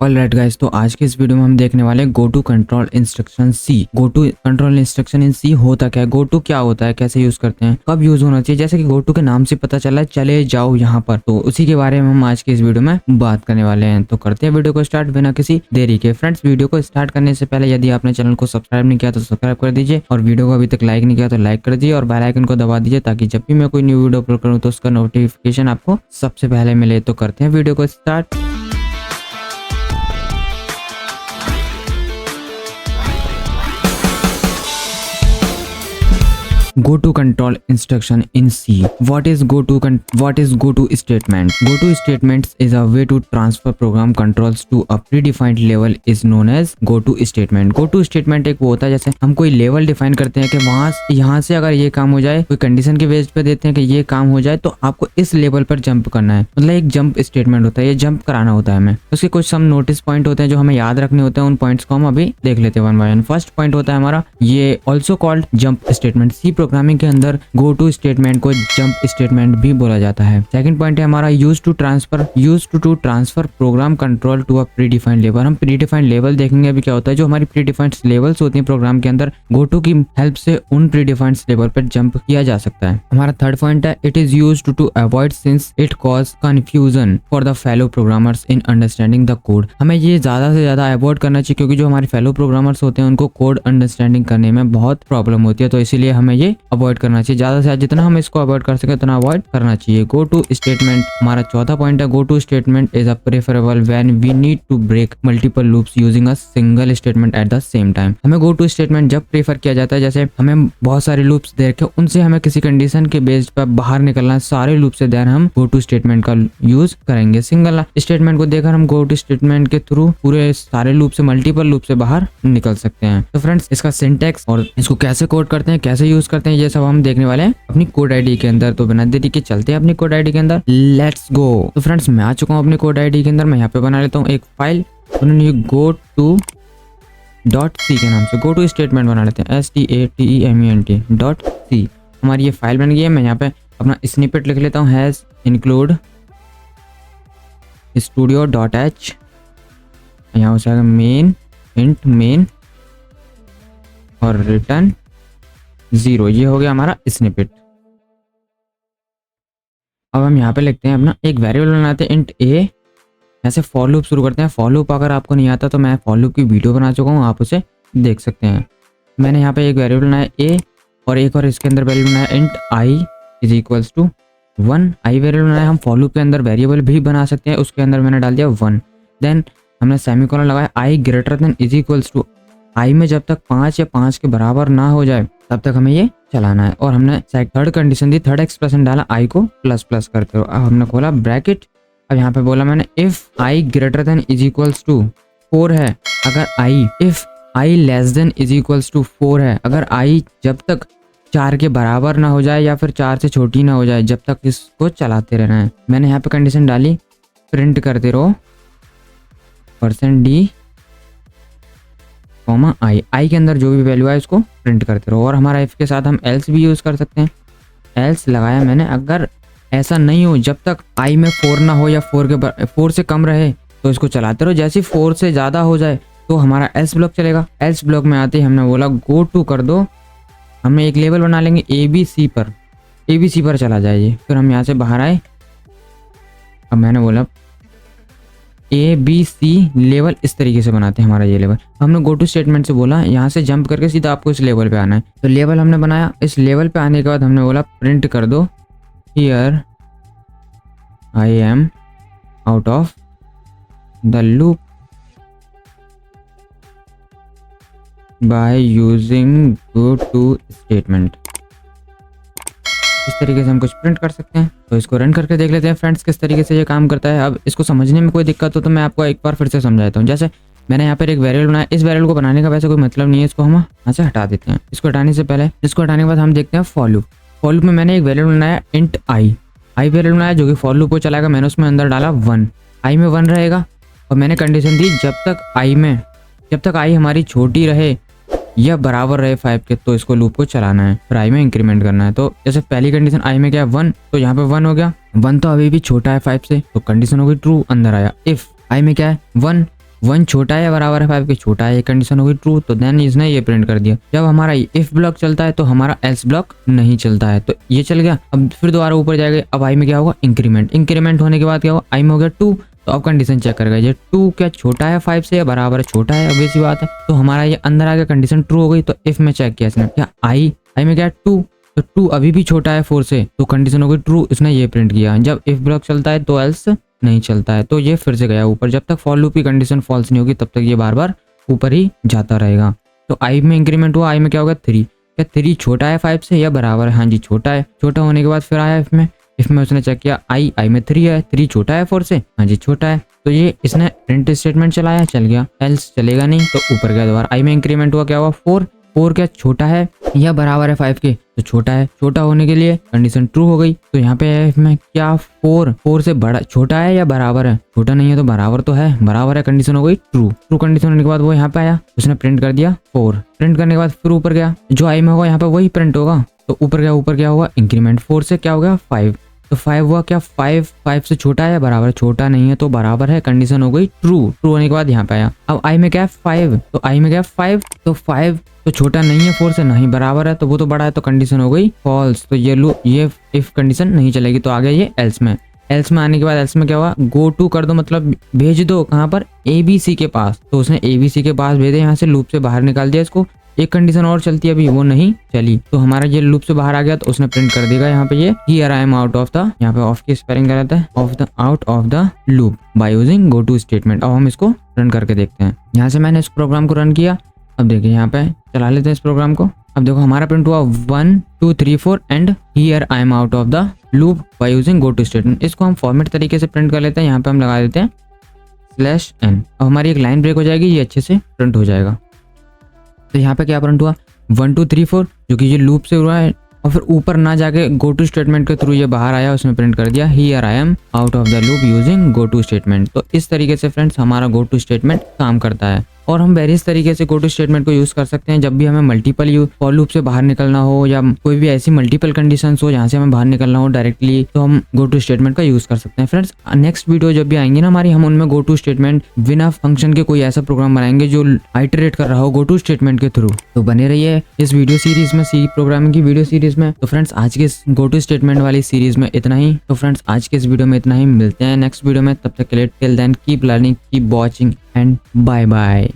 Alright guys, तो आज के इस वीडियो में हम देखने वाले हैं go to control instruction C. Go to control instruction in C होता क्या है, गो टू क्या होता है, कैसे यूज करते हैं, कब यूज होना चाहिए। जैसे कि गो टू के नाम से पता चला है चले जाओ यहाँ पर, तो उसी के बारे में हम आज के इस वीडियो में बात करने वाले हैं। तो करते हैं वीडियो को स्टार्ट बिना किसी देरी के। फ्रेंड्स, वीडियो को स्टार्ट करने से पहले यदि आपने चैनल को सब्सक्राइब नहीं किया तो सब्सक्राइब कर दीजिए, और वीडियो को अभी तक लाइक नहीं किया तो लाइक कर दीजिए, और बेल आइकन को दबा दीजिए ताकि जब भी मैं कोई न्यू वीडियो अपलोड करूँ तो उसका नोटिफिकेशन आपको सबसे पहले मिले। तो करते हैं वीडियो को start. Go to control instruction in C. What is go to statement? Go to statements is a way to transfer program controls to a predefined level is known as go to statement. Go to statement एक वो होता है जैसे हम कोई level define करते हैं कि वहां यहाँ से अगर ये काम हो जाए, कोई कंडीशन के बेस पे देते हैं कि ये काम हो जाए तो आपको इस लेवल पर जंप करना है। मतलब एक जंप स्टेटमेंट होता है, ये जंप कराना होता है हमें। उसके कुछ सम नोटिस पॉइंट होते हैं जो हमें याद रखने होते हैं। उन पॉइंट्स को हम अभी देख लेते हैं one by one. First point होता है हमारा ये also called jump statement. C programming के अंदर गो टू स्टेटमेंट को जंप स्टेटमेंट भी बोला जाता है। सेकंड पॉइंट है हमारा used to transfer program control to a predefined level. हम प्रीडिफाइंड लेवल देखेंगे अभी क्या होता है। जो हमारी प्रीडिफाइंड लेवल्स होती हैं प्रोग्राम के अंदर, गो टू की हेल्प से उन प्रीडिफाइंड लेवल पर जंप किया जा सकता है। हमारा थर्ड पॉइंट है it is used to avoid since it cause confusion for the fellow programmers in understanding the code. हमें ये ज्यादा से ज्यादा अवॉइड करना चाहिए क्योंकि जो हमारे फेलो प्रोग्रामर्स होते हैं उनको कोड अंडरस्टैंडिंग करने में बहुत प्रॉब्लम होती है, तो इसीलिए हमें ये अवॉइड करना चाहिए। ज्यादा से ज्यादा जितना हम इसको अवॉइड कर सके उतना अवॉइड करना चाहिए। गो टू स्टेटमेंट हमारा चौथा पॉइंट है। Go to statement is a preferable when we need to break multiple loops using a single statement at the same time. हमें गो टू स्टेटमेंट जब प्रेफर किया जाता है जैसे हमें बहुत सारे लूप्स दे रखे, उनसे हमें किसी कंडीशन के बेस पर बाहर निकलना है, सारे लूप से देन हम गो टू स्टेटमेंट का यूज करेंगे। सिंगल स्टेटमेंट को देकर हम गो टू स्टेटमेंट के थ्रू पूरे सारे लूप से, मल्टीपल लूप से बाहर निकल सकते हैं। तो फ्रेंड्स, इसका सिंटैक्स और इसको कैसे कोड करते हैं, कैसे यूज करते हैं, ये सब हम देखने वाले हैं अपनी कोड आईडी के अंदर। तो बिना देरी के चलते हैं अपनी कोड आईडी के अंदर, लेट्स गो। तो फ्रेंड्स, मैं आ चुका हूँ अपनी कोड आईडी के अंदर। मैं यहाँ पे बना लेता हूँ एक फाइल, उन्होंने गो टू डॉट सी के नाम से गो टू स्टेटमेंट बना लेते हैं, STATEMENT डॉट सी। हमारी ये फाइल बन गई है। मैं यहाँ पे अपना स्निपेट लिख लेता हूँ, has include studio dot H, यहाँ हो जाएगा मेन इंट मेन और रिटर्न 0। ये हो गया हमारा स्निपेट। अब हम यहाँ पे लिखते हैं अपना एक वेरिएबल बनाते हैं इंट ए। ऐसे फॉर लूप शुरू करते हैं। फॉर लूप अगर आपको नहीं आता तो मैं फॉर लूप की वीडियो बना चुका हूँ, आप उसे देख सकते हैं। मैंने यहाँ पे एक वेरिएबल बनाया ए और एक और इसके अंदर वेरिएबल बनाया int i is equals to 1। I variable बनाया। हम फॉर लूप के अंदर वेरिएबल भी बना सकते हैं, उसके अंदर मैंने डाल दिया 1। देन हमने सेमीकोलन लगाया, I greater than is equals to I में जब तक 5 या 5 के बराबर ना हो जाए तब तक हमें ये चलाना है। और हमने थर्ड कंडीशन दी, थर्ड एक्सप्रेशन डाला, आई को प्लस प्लस करते हो। अब हमने खोला ब्रैकेट। अब यहाँ पे बोला मैंने if i greater than is equals to 4 है, अगर i if i less than is equals to 4 है, अगर आई जब तक 4 के बराबर ना हो जाए या फिर 4 से छोटी ना हो जाए, जब तक इसको चलाते रहना है। मैंने यहाँ पे कंडीशन डाली, प्रिंट करते रहो %d आई के अंदर जो भी वैल्यू है इसको प्रिंट करते रहो। और हमारा इफ के साथ हम एल्स भी यूज कर सकते हैं। एल्स लगाया मैंने, अगर ऐसा नहीं हो जब तक आई में 4 ना हो या 4 से कम रहे तो इसको चलाते रहो। जैसे 4 से ज्यादा हो जाए तो हमारा एल्स ब्लॉक चलेगा। एल्स ब्लॉक में आते ही हमने बोला गो टू कर दो। हमने एक लेवल बना लेंगे ABC पर चला जाइए। फिर हम यहाँ से बाहर आए। अब मैंने बोला ABC लेवल इस तरीके से बनाते हैं हमारा ये लेवल। हमने गो टू स्टेटमेंट से बोला यहाँ से जंप करके सीधा आपको इस लेवल पे आना है। तो लेवल हमने बनाया। इस लेवल पे आने के बाद हमने बोला प्रिंट कर दो here I am out of the loop by using go to statement. इस तरीके से हम कुछ प्रिंट कर सकते हैं। तो इसको रन करके देख लेते हैं फ्रेंड्स किस तरीके से ये काम करता है। अब इसको समझने में कोई दिक्कत हो तो मैं आपको एक बार फिर से समझाता हूँ। जैसे मैंने यहाँ पर एक वेरिएबल बनाया, इस वेरिएबल को बनाने का वैसे कोई मतलब नहीं है, इसको हम यहाँ से हटा देते हैं। इसको हटाने से पहले, इसको हटाने के बाद हम देखते हैं फॉर लूप। फॉर लूप में मैंने एक वेरिएबल बनाया इंट आई वेरिएबल बनाया जो कि फॉर लूप को चलाएगा। मैंने उसमें अंदर डाला 1, आई में 1 रहेगा। और मैंने कंडीशन दी जब तक आई हमारी छोटी रहे या बराबर रहे 5 के, तो इसको लूप को चलाना है, फिर आई में इंक्रीमेंट करना है। तो जैसे पहली कंडीशन आई में क्या है 1, तो यहाँ पे 1 हो गया। 1 तो अभी भी छोटा है 5 से, तो कंडीशन हो गई ट्रू, अंदर आया। इफ आई में क्या है 1, 1 छोटा है या बराबर है 5 के, छोटा है, ये कंडीशन हो गई ट्रू, तो देन इसने ये प्रिंट कर दिया। जब हमारा इफ ब्लॉक चलता है तो हमारा एल्स ब्लॉक नहीं चलता है, तो ये चल गया। अब फिर दोबारा ऊपर जाएगा, अब आई में क्या होगा इंक्रीमेंट, इंक्रीमेंट होने के बाद क्या होगा आई में हो गया 2, तो अब कंडीशन चेक करेगा ये 2 क्या छोटा है 5 से या बराबर है, छोटा है, obvious सी बात है, तो हमारा ये अंदर आ गया, कंडीशन ट्रू हो गई। तो इफ में चेक किया इसने क्या आई में क्या 2, तो 2 अभी भी छोटा है 4 से, तो कंडीशन हो गई ट्रू, इसने ये प्रिंट किया। जब इफ ब्लॉक चलता है तो एल्स नहीं चलता है, तो ये फिर से गया ऊपर। जब तक फॉर लूप की कंडीशन फॉल्स नहीं होगी तब तक ये बार बार ऊपर ही जाता रहेगा। तो आई में इंक्रीमेंट हुआ, आई में क्या होगा 3, क्या 3 छोटा है 5 से या बराबर है, हाँ जी छोटा है। छोटा होने के बाद फिर आया इफ में उसने चेक किया आई में 3 है, 3 छोटा है 4 से, हाँ जी छोटा है, तो ये इसने प्रिंट स्टेटमेंट चलाया, चल गया, एल्स चलेगा नहीं, तो ऊपर गया दोबारा। आई में इंक्रीमेंट हुआ, क्या हुआ 4 क्या छोटा है या बराबर है 5 के, तो छोटा है, छोटा होने के लिए कंडीशन ट्रू हो गई। तो यहाँ पे इफ में क्या 4 से बड़ा छोटा है या बराबर है, छोटा नहीं है तो बराबर तो है, बराबर है, कंडीशन हो गई ट्रू कंडीशन होने के बाद वो यहाँ पे आया, उसने प्रिंट कर दिया 4, प्रिंट करने के बाद फिर ऊपर गया, जो आई में होगा यहाँ पे वही प्रिंट होगा, तो ऊपर क्या हुआ इंक्रीमेंट, 4 से क्या हो गया 5, तो 5 हुआ क्या 5 से छोटा है या बराबर है, छोटा नहीं है तो बराबर है, कंडीशन हो गई ट्रू होने के बाद यहाँ पे आया। अब आई में क्या है 5, तो आई में क्या 5, तो 5 तो छोटा नहीं है 4 से, नहीं बराबर है तो वो तो बड़ा है, तो कंडीशन हो गई फॉल्स, तो ये इफ कंडीशन नहीं चलेगी, तो आ गया ये एल्स में। एल्स में आने के बाद एल्स में क्या हुआ गो टू कर दो, मतलब भेज दो कहाँ पर ABC के पास, तो उसने ABC के पास भेजे, यहाँ से लूप से बाहर निकाल दिया इसको। एक कंडीशन और चलती है अभी, वो नहीं चली, तो हमारा ये लूप से बाहर आ गया, तो उसने प्रिंट कर देगा यहाँ पे ये here I am out of the, यहाँ पे ऑफ की स्पेलिंग कर देता है out of the loop by using go to statement. अब हम इसको रन करके देखते हैं। यहाँ से मैंने इस प्रोग्राम को रन किया, अब देखिए यहाँ पे चला लेते हैं इस प्रोग्राम को। अब देखो हमारा प्रिंट हुआ 1 2 3 4 and here I am out of the loop by using go to statement. इसको हम फॉर्मेट तरीके से प्रिंट कर लेते हैं, यहाँ पे हम लगा देते हैं /n। अब हमारी एक लाइन ब्रेक हो जाएगी, ये अच्छे से प्रिंट हो जाएगा। तो यहाँ पे क्या प्रिंट हुआ 1 2 3 4, जो कि ये लूप से हुआ है, और फिर ऊपर ना जाके गो टू स्टेटमेंट के थ्रू ये बाहर आया, उसमें प्रिंट कर दिया here I am out of the loop using go to statement. तो इस तरीके से फ्रेंड्स हमारा गो टू स्टेटमेंट काम करता है, और हम वेरियस तरीके से गो टू स्टेटमेंट को यूज कर सकते हैं जब भी हमें मल्टीपल फॉर लूप से बाहर निकलना हो, या कोई भी ऐसी मल्टीपल कंडीशंस हो जहाँ से हमें बाहर निकलना हो डायरेक्टली, तो हम गो टू स्टेटमेंट का यूज कर सकते हैं। फ्रेंड्स नेक्स्ट वीडियो जब भी आएंगे ना हमारी, हम उनमें गो टू स्टेटमेंट बिना फंक्शन के कोई ऐसा प्रोग्राम बनाएंगे जो आइटरेट कर रहा हो गो टू स्टेटमेंट के थ्रू। तो बने रहिए इस वीडियो सीरीज में, सी प्रोग्रामिंग की वीडियो सीरीज में। तो फ्रेंड्स आज के गो टू स्टेटमेंट वाली सीरीज में इतना ही। तो फ्रेंड्स आज के इस वीडियो में इतना ही, मिलते हैं नेक्स्ट वीडियो में, तब तक के लिए till then keep learning, keep watching and bye bye.